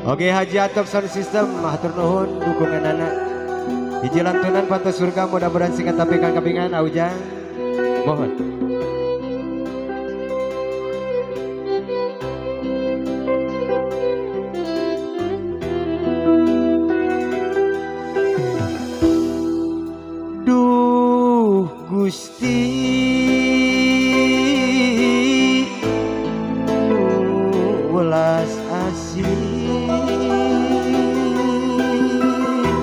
Oke, Haji Atok Sound System, matur nuhun dukungan anak. Hiji lantunan pantos surga, mudah-mudahan singkat tapi kapingan Aujang. Mohon. Duh Gusti, welas asih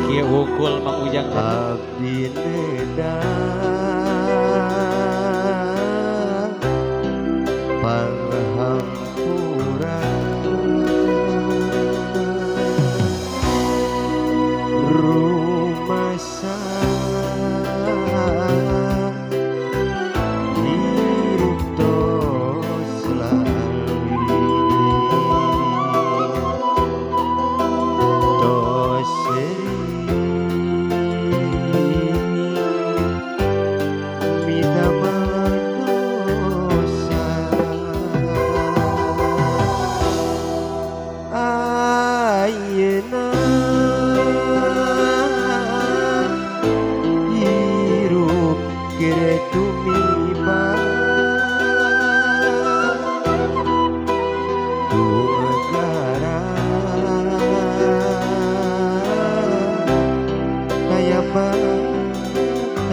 Kieu wungkul Mang Ujang abdi neda panghampura rumasa hirup tos lali tos ayeuna hirup kere tumiba negara kaya batasna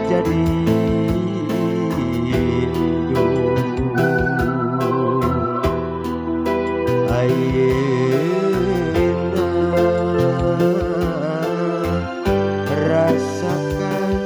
jadi ayeuna rasakan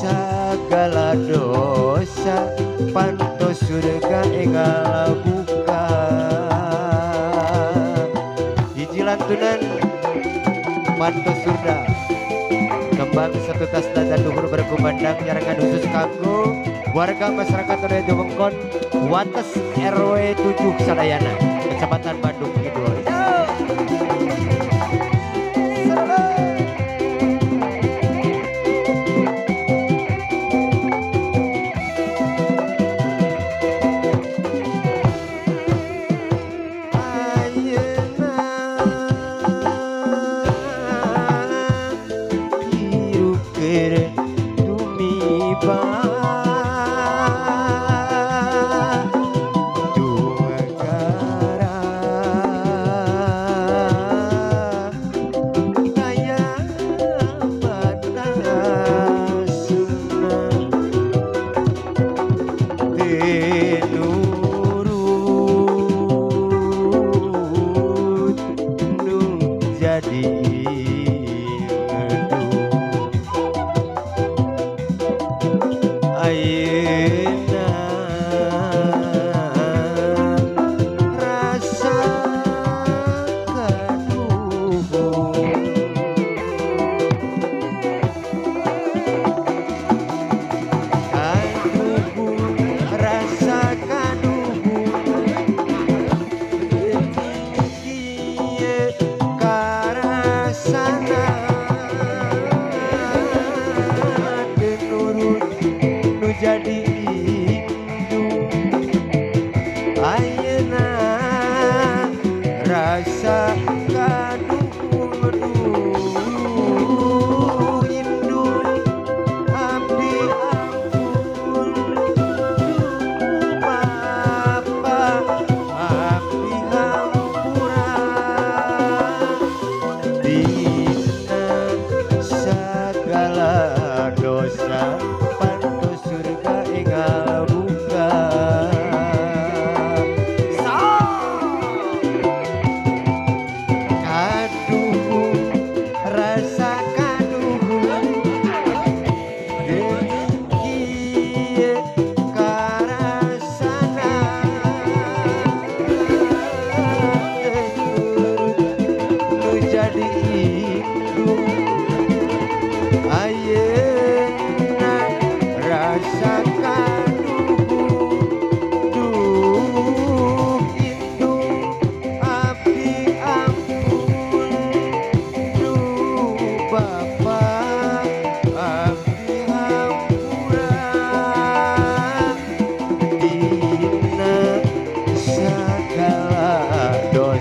segala dosa pantos surga enggal buka hiji lantunan pantos surga kembang satu tas dan duhur berkumandang nyarangan khusus kanggo warga masyarakat Raya Jomongkon Wates RW 7 Sadayana Kecamatan Bandung Kidul.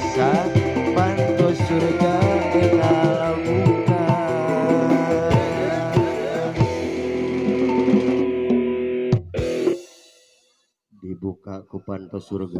dosa panto surga enggal buka. Dibuka ku panto surga.